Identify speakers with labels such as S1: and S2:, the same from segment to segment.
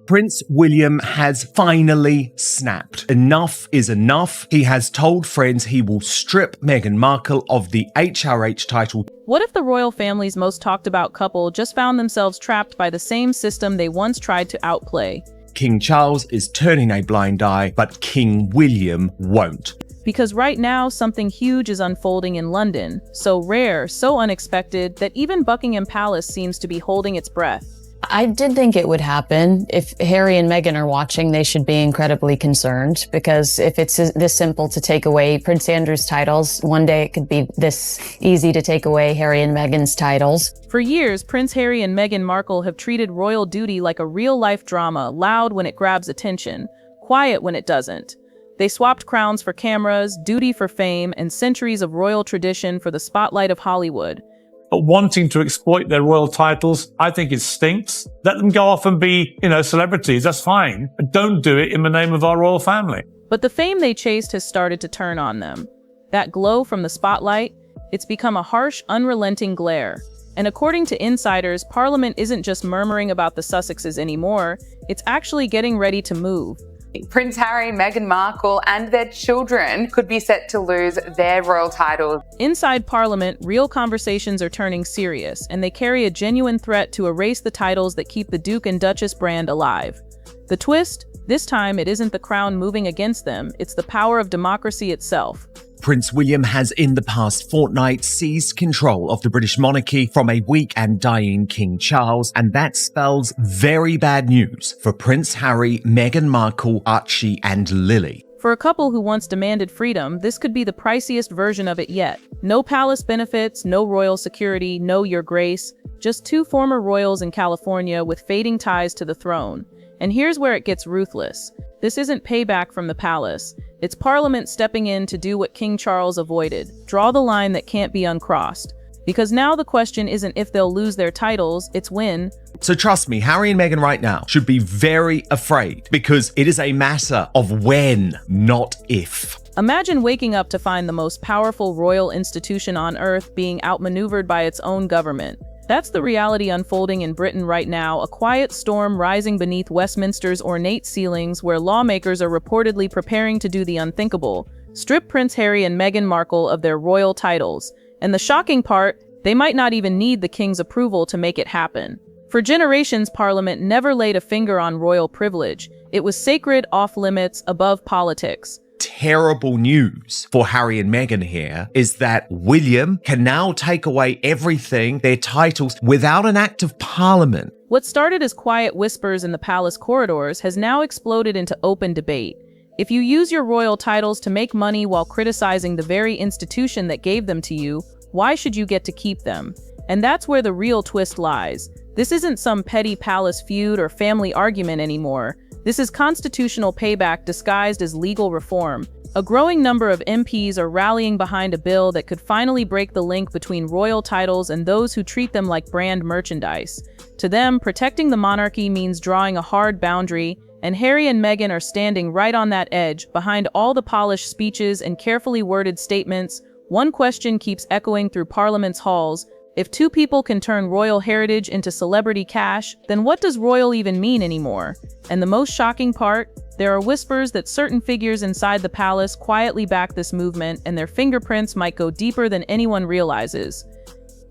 S1: Prince William has finally snapped. Enough is enough. He has told friends he will strip Meghan Markle of the HRH title.
S2: What if the royal family's most talked about couple just found themselves trapped by the same system they once tried to outplay?
S1: King Charles is turning a blind eye, but King William won't.
S2: Because right now, something huge is unfolding in London. So rare, so unexpected, that even Buckingham Palace seems to be holding its breath.
S3: I did think it would happen. If Harry and Meghan are watching, they should be incredibly concerned, because if it's this simple to take away Prince Andrew's titles, one day it could be this easy to take away Harry and Meghan's titles.
S2: For years, Prince Harry and Meghan Markle have treated royal duty like a real-life drama, loud when it grabs attention, quiet when it doesn't. They swapped crowns for cameras, duty for fame, and centuries of royal tradition for the spotlight of Hollywood.
S4: But wanting to exploit their royal titles, I think it stinks. Let them go off and be, celebrities, that's fine. But don't do it in the name of our royal family.
S2: But the fame they chased has started to turn on them. That glow from the spotlight, it's become a harsh, unrelenting glare. And according to insiders, Parliament isn't just murmuring about the Sussexes anymore, it's actually getting ready to move.
S5: Prince Harry, Meghan Markle and their children could be set to lose their royal titles.
S2: Inside Parliament, real conversations are turning serious, and they carry a genuine threat to erase the titles that keep the Duke and Duchess brand alive. The twist? This time it isn't the crown moving against them, it's the power of democracy itself.
S1: Prince William has in the past fortnight seized control of the British monarchy from a weak and dying King Charles, and that spells very bad news for Prince Harry, Meghan Markle, Archie and Lily.
S2: For a couple who once demanded freedom, this could be the priciest version of it yet. No palace benefits, no royal security, no your grace, just two former royals in California with fading ties to the throne. And here's where it gets ruthless. This isn't payback from the palace. It's Parliament stepping in to do what King Charles avoided. Draw the line that can't be uncrossed. Because now the question isn't if they'll lose their titles, it's when.
S1: So trust me, Harry and Meghan right now should be very afraid, because it is a matter of when, not if.
S2: Imagine waking up to find the most powerful royal institution on earth being outmaneuvered by its own government. That's the reality unfolding in Britain right now, a quiet storm rising beneath Westminster's ornate ceilings where lawmakers are reportedly preparing to do the unthinkable, strip Prince Harry and Meghan Markle of their royal titles. And the shocking part, they might not even need the king's approval to make it happen. For generations, Parliament never laid a finger on royal privilege. It was sacred, off-limits, above politics.
S1: Terrible news for Harry and Meghan here is that William can now take away everything, their titles, without an act of Parliament.
S2: What started as quiet whispers in the palace corridors has now exploded into open debate. If you use your royal titles to make money while criticizing the very institution that gave them to you, why should you get to keep them? And that's where the real twist lies. This isn't some petty palace feud or family argument anymore. This is constitutional payback disguised as legal reform. A growing number of MPs are rallying behind a bill that could finally break the link between royal titles and those who treat them like brand merchandise. To them, protecting the monarchy means drawing a hard boundary, and Harry and Meghan are standing right on that edge. Behind all the polished speeches and carefully worded statements, one question keeps echoing through Parliament's halls. If two people can turn royal heritage into celebrity cash, then what does royal even mean anymore? And the most shocking part, there are whispers that certain figures inside the palace quietly back this movement, and their fingerprints might go deeper than anyone realizes.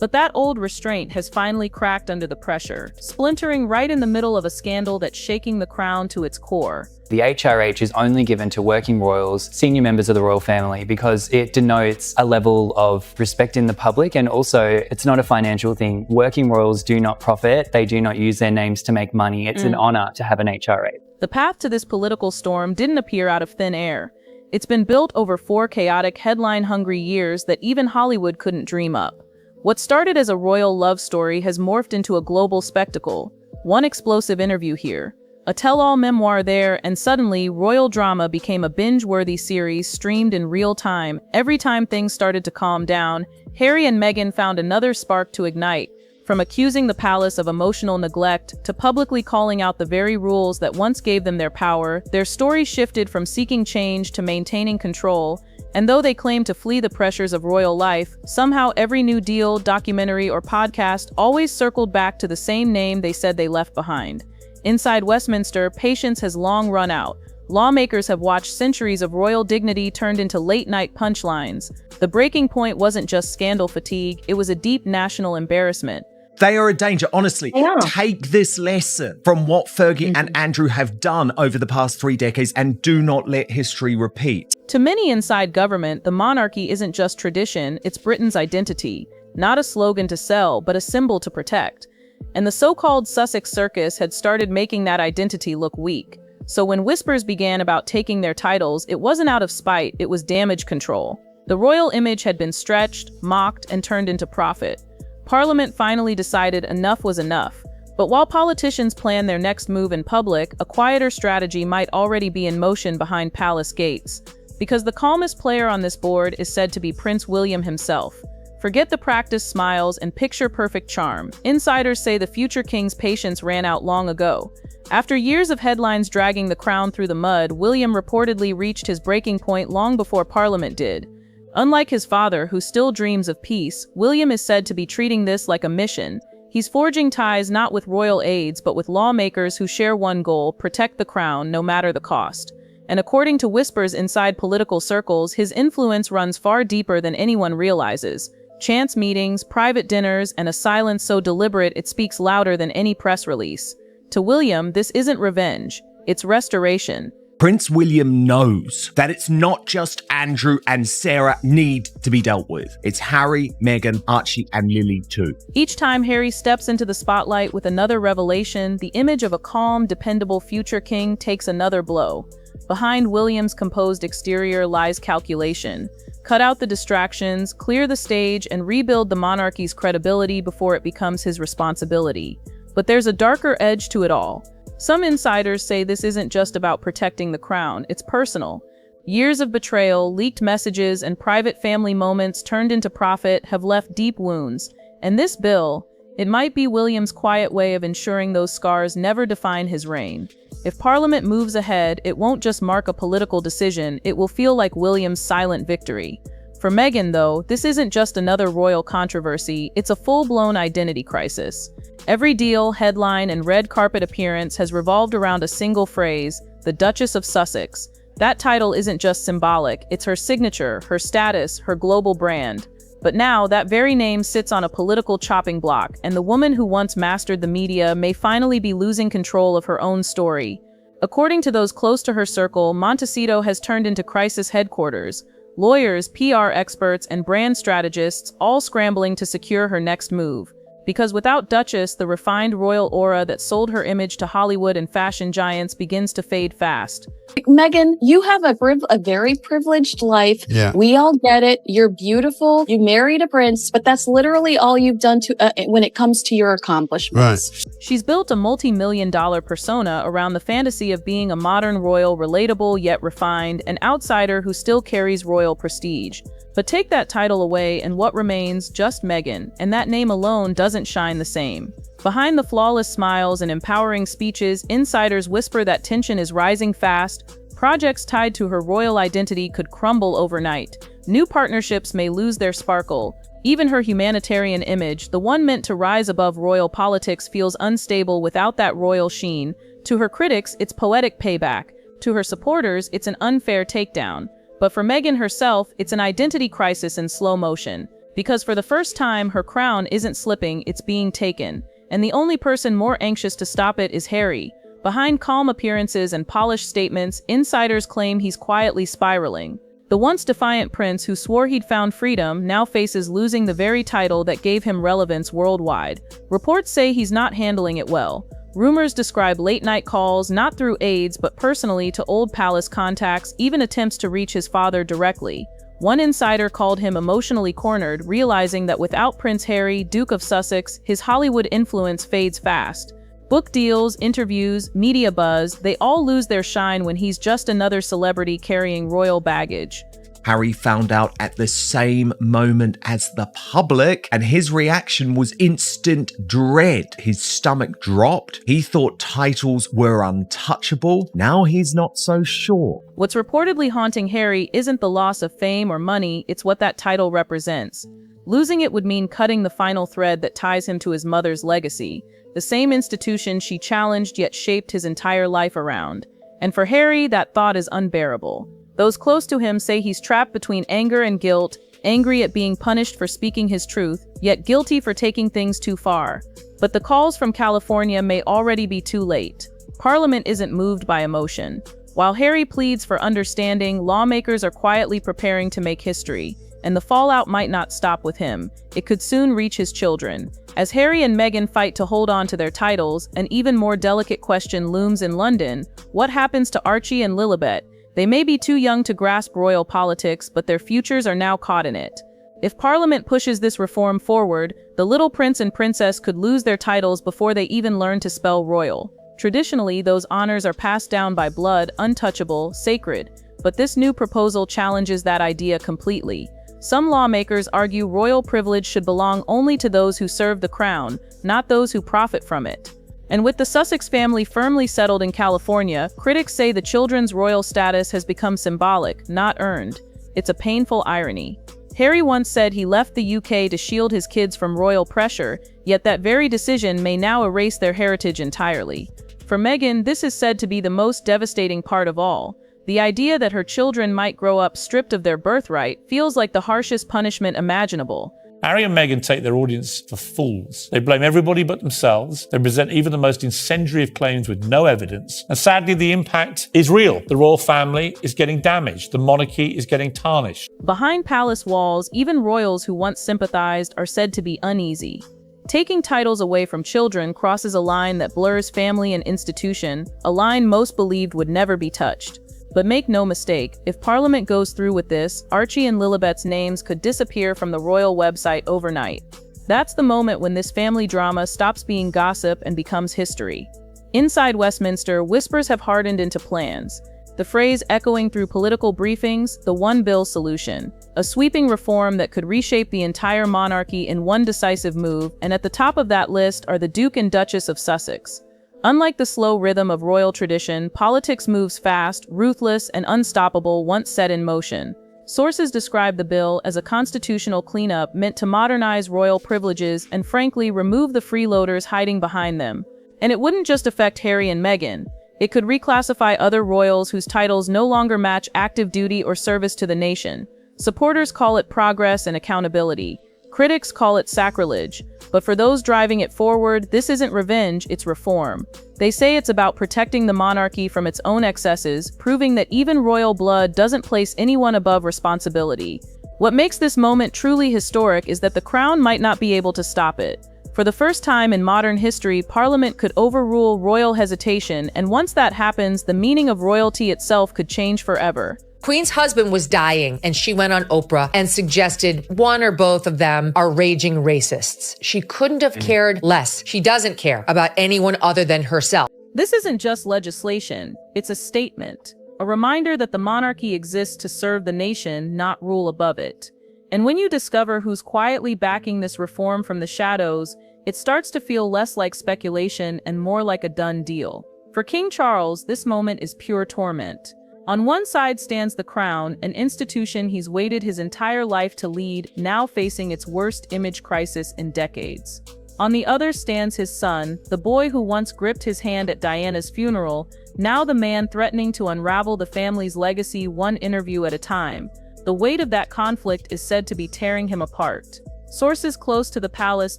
S2: But that old restraint has finally cracked under the pressure, splintering right in the middle of a scandal that's shaking the crown to its core.
S6: The HRH is only given to working royals, senior members of the royal family, because it denotes a level of respect in the public, and also it's not a financial thing. Working royals do not profit, they do not use their names to make money. It's an honor to have an HRH.
S2: The path to this political storm didn't appear out of thin air. It's been built over 4 chaotic, headline-hungry years that even Hollywood couldn't dream up. What started as a royal love story has morphed into a global spectacle. One explosive interview here, a tell-all memoir there, and suddenly royal drama became a binge-worthy series streamed in real time. Every time things started to calm down, Harry and Meghan found another spark to ignite. From accusing the palace of emotional neglect to publicly calling out the very rules that once gave them their power, their story shifted from seeking change to maintaining control. And though they claim to flee the pressures of royal life, somehow every new deal, documentary, or podcast always circled back to the same name they said they left behind. Inside Westminster, patience has long run out. Lawmakers have watched centuries of royal dignity turned into late-night punchlines. The breaking point wasn't just scandal fatigue, it was a deep national embarrassment.
S1: They are a danger. Honestly, take this lesson from what Fergie and Andrew have done over the past 3 decades and do not let history repeat.
S2: To many inside government, the monarchy isn't just tradition, it's Britain's identity. Not a slogan to sell, but a symbol to protect. And the so-called Sussex circus had started making that identity look weak. So when whispers began about taking their titles, it wasn't out of spite, it was damage control. The royal image had been stretched, mocked, and turned into profit. Parliament finally decided enough was enough. But while politicians plan their next move in public, a quieter strategy might already be in motion behind palace gates. Because the calmest player on this board is said to be Prince William himself. Forget the practiced smiles and picture-perfect charm. Insiders say the future king's patience ran out long ago. After years of headlines dragging the crown through the mud, William reportedly reached his breaking point long before Parliament did. Unlike his father, who still dreams of peace, William is said to be treating this like a mission. He's forging ties not with royal aides, but with lawmakers who share one goal: protect the crown, no matter the cost. And according to whispers inside political circles, his influence runs far deeper than anyone realizes. Chance meetings, private dinners, and a silence so deliberate it speaks louder than any press release. To William, this isn't revenge, it's restoration.
S1: Prince William knows that it's not just Andrew and Sarah need to be dealt with. It's Harry, Meghan, Archie, and Lily too.
S2: Each time Harry steps into the spotlight with another revelation, the image of a calm, dependable future king takes another blow. Behind William's composed exterior lies calculation. Cut out the distractions, clear the stage, and rebuild the monarchy's credibility before it becomes his responsibility. But there's a darker edge to it all. Some insiders say this isn't just about protecting the crown, it's personal. Years of betrayal, leaked messages, and private family moments turned into profit have left deep wounds. And this bill, it might be William's quiet way of ensuring those scars never define his reign. If Parliament moves ahead, it won't just mark a political decision, it will feel like William's silent victory. For Meghan, though, this isn't just another royal controversy, it's a full-blown identity crisis. Every deal, headline, and red carpet appearance has revolved around a single phrase, the Duchess of Sussex. That title isn't just symbolic, it's her signature, her status, her global brand. But now, that very name sits on a political chopping block, and the woman who once mastered the media may finally be losing control of her own story. According to those close to her circle, Montecito has turned into crisis headquarters. Lawyers, PR experts, and brand strategists all scrambling to secure her next move. Because without Duchess, the refined royal aura that sold her image to Hollywood and fashion giants begins to fade fast.
S7: Meghan, you have a very privileged life.
S8: Yeah.
S7: We all get it. You're beautiful. You married a prince, but that's literally all you've done to when it comes to your accomplishments.
S8: Right.
S2: She's built a multi-million-dollar persona around the fantasy of being a modern royal, relatable yet refined, an outsider who still carries royal prestige. But take that title away and what remains? Just Meghan, and that name alone doesn't shine the same. Behind the flawless smiles and empowering speeches, insiders whisper that tension is rising fast. Projects tied to her royal identity could crumble overnight. New partnerships may lose their sparkle. Even her humanitarian image, the one meant to rise above royal politics, feels unstable without that royal sheen. To her critics, it's poetic payback. To her supporters, it's an unfair takedown. But for Meghan herself, it's an identity crisis in slow motion. Because for the first time, her crown isn't slipping, it's being taken. And the only person more anxious to stop it is Harry. Behind calm appearances and polished statements, insiders claim he's quietly spiraling. The once defiant prince who swore he'd found freedom now faces losing the very title that gave him relevance worldwide. Reports say he's not handling it well. Rumors describe late-night calls, not through aides, but personally to old palace contacts, even attempts to reach his father directly. One insider called him emotionally cornered, realizing that without Prince Harry, Duke of Sussex, his Hollywood influence fades fast. Book deals, interviews, media buzz, they all lose their shine when he's just another celebrity carrying royal baggage.
S1: Harry found out at the same moment as the public, and his reaction was instant dread. His stomach dropped. He thought titles were untouchable. Now he's not so sure.
S2: What's reportedly haunting Harry isn't the loss of fame or money, it's what that title represents. Losing it would mean cutting the final thread that ties him to his mother's legacy. the same institution she challenged yet shaped his entire life around. And for Harry, that thought is unbearable. Those close to him say he's trapped between anger and guilt, angry at being punished for speaking his truth, yet guilty for taking things too far. But the calls from California may already be too late. Parliament isn't moved by emotion. While Harry pleads for understanding, lawmakers are quietly preparing to make history, and the fallout might not stop with him. It could soon reach his children. As Harry and Meghan fight to hold on to their titles, an even more delicate question looms in London. What happens to Archie and Lilibet? They may be too young to grasp royal politics, but their futures are now caught in it. If Parliament pushes this reform forward, the little prince and princess could lose their titles before they even learn to spell royal. Traditionally, those honors are passed down by blood, untouchable, sacred, but this new proposal challenges that idea completely. Some lawmakers argue royal privilege should belong only to those who serve the crown, not those who profit from it. And with the Sussex family firmly settled in California, critics say the children's royal status has become symbolic, not earned. It's a painful irony. Harry once said he left the UK to shield his kids from royal pressure, yet that very decision may now erase their heritage entirely. For Meghan, this is said to be the most devastating part of all. The idea that her children might grow up stripped of their birthright feels like the harshest punishment imaginable.
S4: Harry and Meghan take their audience for fools. They blame everybody but themselves. They present even the most incendiary of claims with no evidence. And sadly, the impact is real. The royal family is getting damaged. The monarchy is getting tarnished.
S2: Behind palace walls, even royals who once sympathized are said to be uneasy. Taking titles away from children crosses a line that blurs family and institution, a line most believed would never be touched. But make no mistake, if Parliament goes through with this, Archie and Lilibet's names could disappear from the royal website overnight. That's the moment when this family drama stops being gossip and becomes history. Inside Westminster, whispers have hardened into plans. The phrase echoing through political briefings, the one bill solution. A sweeping reform that could reshape the entire monarchy in one decisive move, and at the top of that list are the Duke and Duchess of Sussex. Unlike the slow rhythm of royal tradition, politics moves fast, ruthless, and unstoppable once set in motion. Sources describe the bill as a constitutional cleanup meant to modernize royal privileges and frankly remove the freeloaders hiding behind them. And it wouldn't just affect Harry and Meghan. It could reclassify other royals whose titles no longer match active duty or service to the nation. Supporters call it progress and accountability. Critics call it sacrilege. But for those driving it forward, this isn't revenge, it's reform. They say it's about protecting the monarchy from its own excesses, proving that even royal blood doesn't place anyone above responsibility. What makes this moment truly historic is that the crown might not be able to stop it. For the first time in modern history, Parliament could overrule royal hesitation, and once that happens, the meaning of royalty itself could change forever.
S8: Queen's husband was dying, and she went on Oprah and suggested one or both of them are raging racists. She couldn't have cared less. She doesn't care about anyone other than herself.
S2: This isn't just legislation, it's a statement. A reminder that the monarchy exists to serve the nation, not rule above it. And when you discover who's quietly backing this reform from the shadows, it starts to feel less like speculation and more like a done deal. For King Charles, this moment is pure torment. On one side stands the crown, an institution he's waited his entire life to lead, now facing its worst image crisis in decades. On the other stands his son, the boy who once gripped his hand at Diana's funeral, now the man threatening to unravel the family's legacy one interview at a time. The weight of that conflict is said to be tearing him apart. Sources close to the palace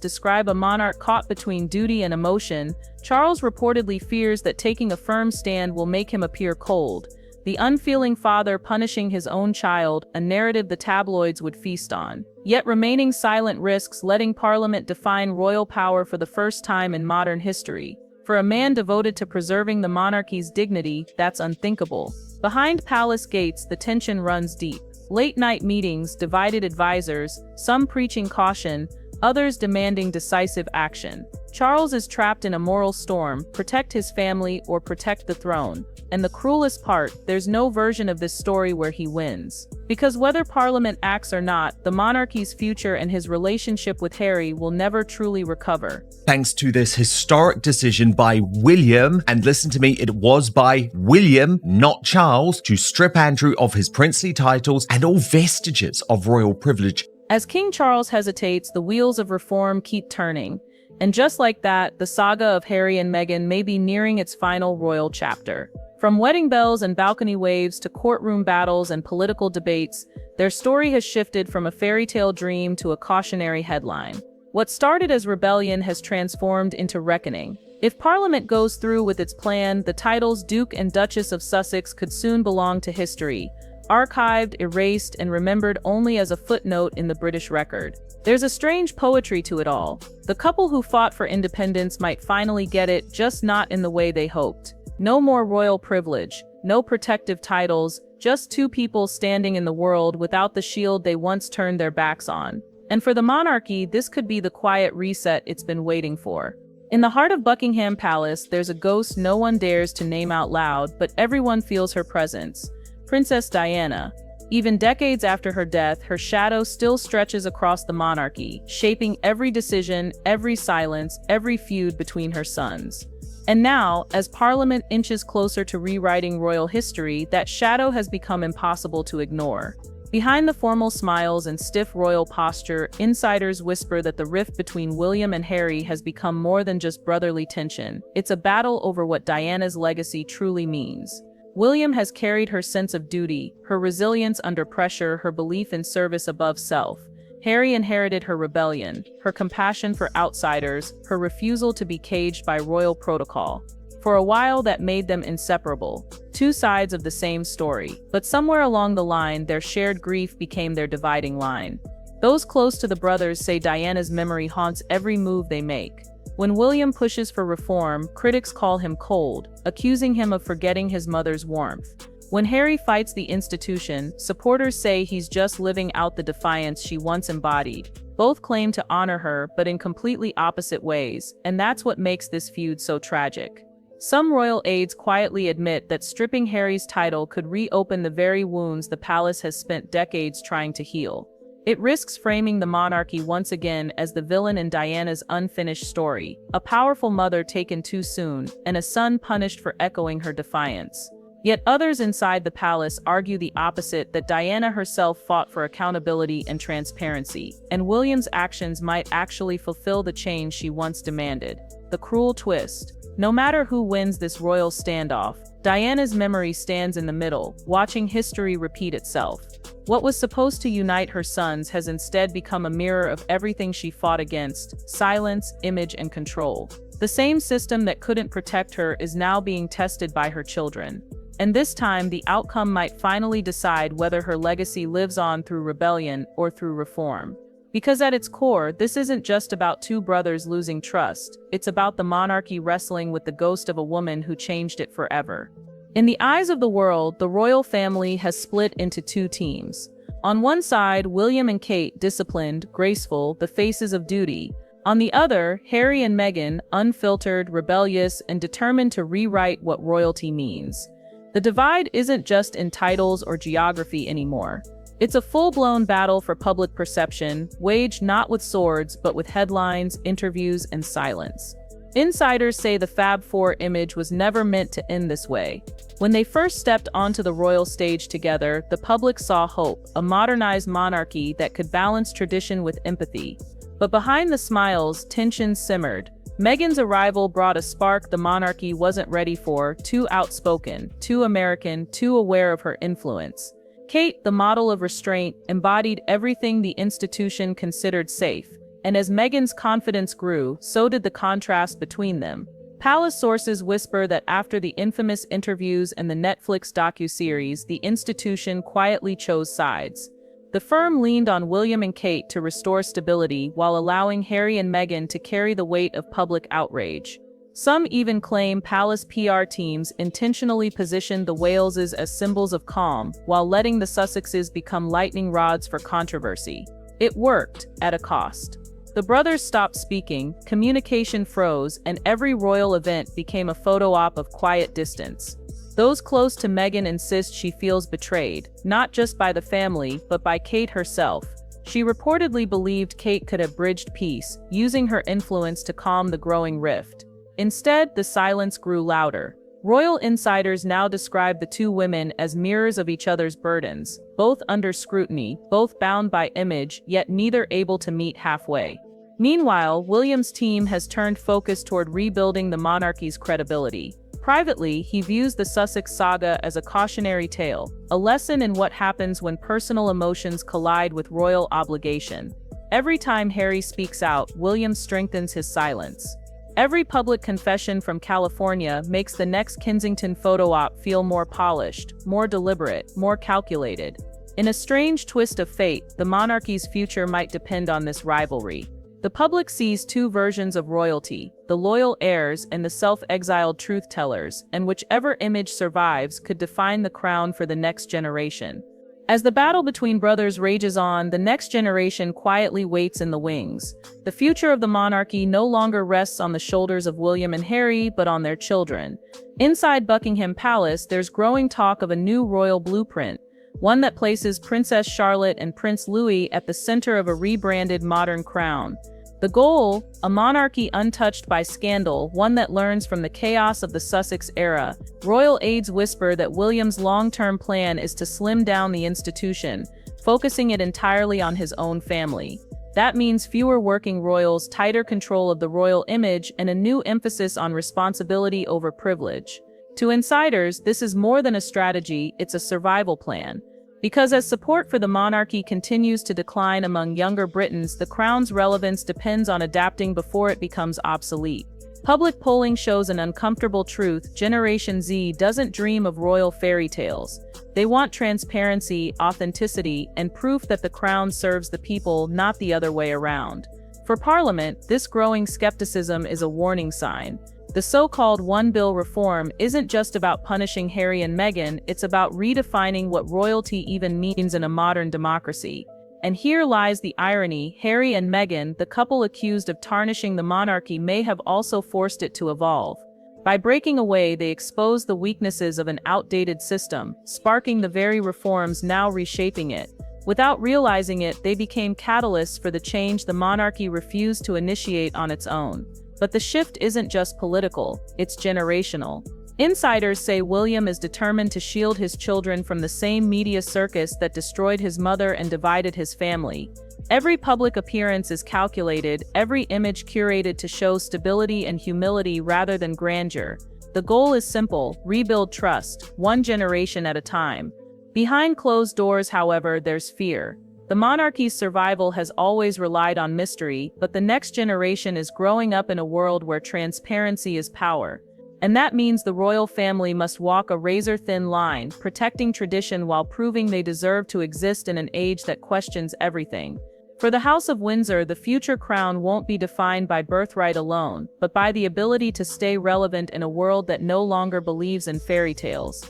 S2: describe a monarch caught between duty and emotion. Charles reportedly fears that taking a firm stand will make him appear cold. The unfeeling father punishing his own child, a narrative the tabloids would feast on. Yet remaining silent risks letting Parliament define royal power for the first time in modern history. For a man devoted to preserving the monarchy's dignity, that's unthinkable. Behind palace gates, the tension runs deep. Late-night meetings, divided advisors, some preaching caution, others demanding decisive action. Charles is trapped in a moral storm, protect his family or protect the throne. And the cruelest part, there's no version of this story where he wins. Because whether Parliament acts or not, the monarchy's future and his relationship with Harry will never truly recover.
S1: Thanks to this historic decision by William, and listen to me, it was by William, not Charles, to strip Andrew of his princely titles and all vestiges of royal privilege.
S2: As King Charles hesitates, the wheels of reform keep turning. And just like that, the saga of Harry and Meghan may be nearing its final royal chapter. From wedding bells and balcony waves to courtroom battles and political debates, their story has shifted from a fairy tale dream to a cautionary headline. What started as rebellion has transformed into reckoning. If Parliament goes through with its plan, the titles Duke and Duchess of Sussex could soon belong to history, archived, erased, and remembered only as a footnote in the British record. There's a strange poetry to it all. The couple who fought for independence might finally get it, just not in the way they hoped. No more royal privilege, no protective titles, just two people standing in the world without the shield they once turned their backs on. And for the monarchy, this could be the quiet reset it's been waiting for. In the heart of Buckingham Palace, there's a ghost no one dares to name out loud, but everyone feels her presence. Princess Diana. Even decades after her death, her shadow still stretches across the monarchy, shaping every decision, every silence, every feud between her sons. And now, as Parliament inches closer to rewriting royal history, that shadow has become impossible to ignore. Behind the formal smiles and stiff royal posture, insiders whisper that the rift between William and Harry has become more than just brotherly tension. It's a battle over what Diana's legacy truly means. William has carried her sense of duty, her resilience under pressure, her belief in service above self. Harry inherited her rebellion, her compassion for outsiders, her refusal to be caged by royal protocol. For a while, that made them inseparable. Two sides of the same story, but somewhere along the line, their shared grief became their dividing line. Those close to the brothers say Diana's memory haunts every move they make. When William pushes for reform, critics call him cold, accusing him of forgetting his mother's warmth. When Harry fights the institution, supporters say he's just living out the defiance she once embodied. Both claim to honor her, but in completely opposite ways, and that's what makes this feud so tragic. Some royal aides quietly admit that stripping Harry's title could reopen the very wounds the palace has spent decades trying to heal. It risks framing the monarchy once again as the villain in Diana's unfinished story, a powerful mother taken too soon, and a son punished for echoing her defiance. Yet others inside the palace argue the opposite, that Diana herself fought for accountability and transparency, and William's actions might actually fulfill the change she once demanded. The cruel twist. No matter who wins this royal standoff, Diana's memory stands in the middle, watching history repeat itself. What was supposed to unite her sons has instead become a mirror of everything she fought against: silence, image, and control. The same system that couldn't protect her is now being tested by her children. And this time, the outcome might finally decide whether her legacy lives on through rebellion or through reform. Because at its core, this isn't just about two brothers losing trust, it's about the monarchy wrestling with the ghost of a woman who changed it forever. In the eyes of the world, the royal family has split into two teams. On one side, William and Kate, disciplined, graceful, the faces of duty. On the other, Harry and Meghan, unfiltered, rebellious, and determined to rewrite what royalty means. The divide isn't just in titles or geography anymore. It's a full-blown battle for public perception, waged not with swords, but with headlines, interviews, and silence. Insiders say the Fab Four image was never meant to end this way. When they first stepped onto the royal stage together, the public saw hope, a modernized monarchy that could balance tradition with empathy. But behind the smiles, tension simmered. Meghan's arrival brought a spark the monarchy wasn't ready for: too outspoken, too American, too aware of her influence. Kate, the model of restraint, embodied everything the institution considered safe, and as Meghan's confidence grew, so did the contrast between them. Palace sources whisper that after the infamous interviews and the Netflix docuseries, the institution quietly chose sides. The firm leaned on William and Kate to restore stability while allowing Harry and Meghan to carry the weight of public outrage. Some even claim palace PR teams intentionally positioned the Waleses as symbols of calm, while letting the Sussexes become lightning rods for controversy. It worked, at a cost. The brothers stopped speaking, communication froze, and every royal event became a photo op of quiet distance. Those close to Meghan insist she feels betrayed, not just by the family, but by Kate herself. She reportedly believed Kate could have bridged peace, using her influence to calm the growing rift. Instead, the silence grew louder. Royal insiders now describe the two women as mirrors of each other's burdens, both under scrutiny, both bound by image, yet neither able to meet halfway. Meanwhile, William's team has turned focus toward rebuilding the monarchy's credibility. Privately, he views the Sussex saga as a cautionary tale, a lesson in what happens when personal emotions collide with royal obligation. Every time Harry speaks out, William strengthens his silence. Every public confession from California makes the next Kensington photo op feel more polished, more deliberate, more calculated. In a strange twist of fate, the monarchy's future might depend on this rivalry. The public sees two versions of royalty, the loyal heirs and the self-exiled truth-tellers, and whichever image survives could define the crown for the next generation. As the battle between brothers rages on, the next generation quietly waits in the wings. The future of the monarchy no longer rests on the shoulders of William and Harry, but on their children. Inside Buckingham Palace, there's growing talk of a new royal blueprint, one that places Princess Charlotte and Prince Louis at the center of a rebranded modern crown. The goal, a monarchy untouched by scandal, one that learns from the chaos of the Sussex era. Royal aides whisper that William's long-term plan is to slim down the institution, focusing it entirely on his own family. That means fewer working royals, tighter control of the royal image, and a new emphasis on responsibility over privilege. To insiders, this is more than a strategy, it's a survival plan. Because as support for the monarchy continues to decline among younger Britons, the crown's relevance depends on adapting before it becomes obsolete. Public polling shows an uncomfortable truth: Generation Z doesn't dream of royal fairy tales. They want transparency, authenticity, and proof that the crown serves the people, not the other way around. For Parliament, this growing skepticism is a warning sign. The so-called One Bill reform isn't just about punishing Harry and Meghan, it's about redefining what royalty even means in a modern democracy. And here lies the irony: Harry and Meghan, the couple accused of tarnishing the monarchy, may have also forced it to evolve. By breaking away, they expose the weaknesses of an outdated system, sparking the very reforms now reshaping it. Without realizing it, they became catalysts for the change the monarchy refused to initiate on its own. But the shift isn't just political, it's generational. Insiders say William is determined to shield his children from the same media circus that destroyed his mother and divided his family. Every public appearance is calculated, every image curated to show stability and humility rather than grandeur. The goal is simple: rebuild trust, one generation at a time. Behind closed doors, however, there's fear. The monarchy's survival has always relied on mystery, but the next generation is growing up in a world where transparency is power. And that means the royal family must walk a razor-thin line, protecting tradition while proving they deserve to exist in an age that questions everything. For the House of Windsor, the future crown won't be defined by birthright alone, but by the ability to stay relevant in a world that no longer believes in fairy tales.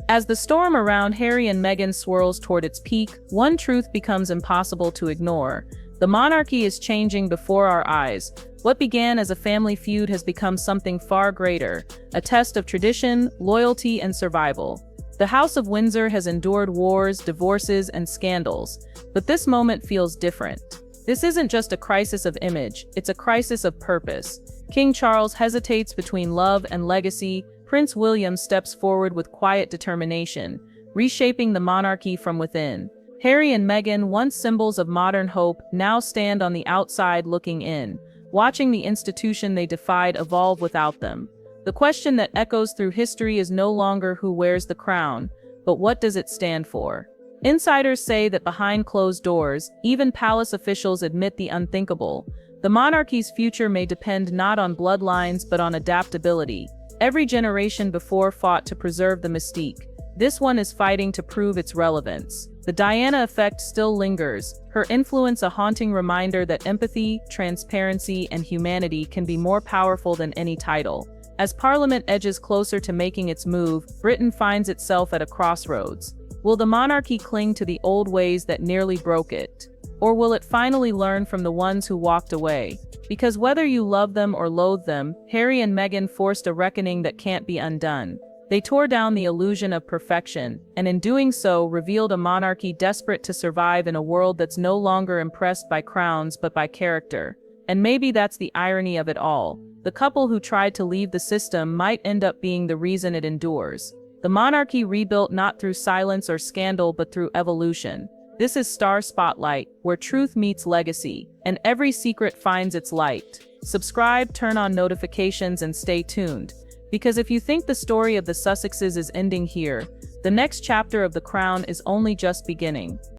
S2: As the storm around Harry and Meghan swirls toward its peak, one truth becomes impossible to ignore. The monarchy is changing before our eyes. What began as a family feud has become something far greater, a test of tradition, loyalty, and survival. The House of Windsor has endured wars, divorces, and scandals, but this moment feels different. This isn't just a crisis of image, it's a crisis of purpose. King Charles hesitates between love and legacy. Prince William steps forward with quiet determination, reshaping the monarchy from within. Harry and Meghan, once symbols of modern hope, now stand on the outside looking in, watching the institution they defied evolve without them. The question that echoes through history is no longer who wears the crown, but what does it stand for? Insiders say that behind closed doors, even palace officials admit the unthinkable. The monarchy's future may depend not on bloodlines but on adaptability. Every generation before fought to preserve the mystique. This one is fighting to prove its relevance. The Diana effect still lingers, her influence a haunting reminder that empathy, transparency, and humanity can be more powerful than any title. As Parliament edges closer to making its move, Britain finds itself at a crossroads. Will the monarchy cling to the old ways that nearly broke it? Or will it finally learn from the ones who walked away? Because whether you love them or loathe them, Harry and Meghan forced a reckoning that can't be undone. They tore down the illusion of perfection, and in doing so revealed a monarchy desperate to survive in a world that's no longer impressed by crowns but by character. And maybe that's the irony of it all. The couple who tried to leave the system might end up being the reason it endures. The monarchy rebuilt not through silence or scandal but through evolution. This is Star Spotlight, where truth meets legacy, and every secret finds its light. Subscribe, turn on notifications, and stay tuned. Because if you think the story of the Sussexes is ending here, the next chapter of The Crown is only just beginning.